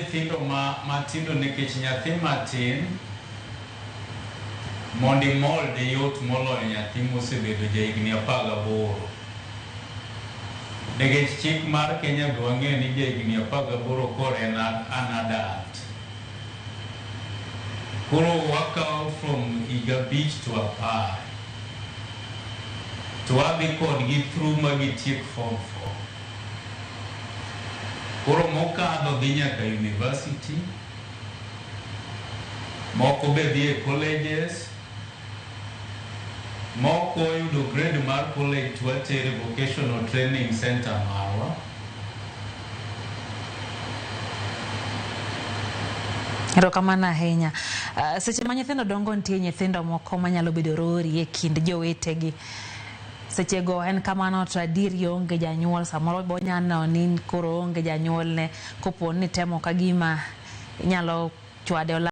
nyithindo matindo nikech nyathi matin mondi molde yot moloyo nyathi mosebedo jahigni 18. Nikech chik mar Kenya be wang'eyo ni jahigni 18 koro en an adult. Koro wakawo from higa 5 to 10. To wadhi kodgi through magitiek form 4. Koro mokadho dhi nyaka university, moko be dhi e colleges, moko yudo grade mar college to watere vocational training center marwa. Erokamano ahinya. Seche ma nyithindo dongo nitie nyithindo moko manyalo bedo rori e kind jowetegi. Seche go en kamano to adieri onge janyuol, samoro bonyano ni koro onge janyuol ne kopo ni temo kagima inyalo chwade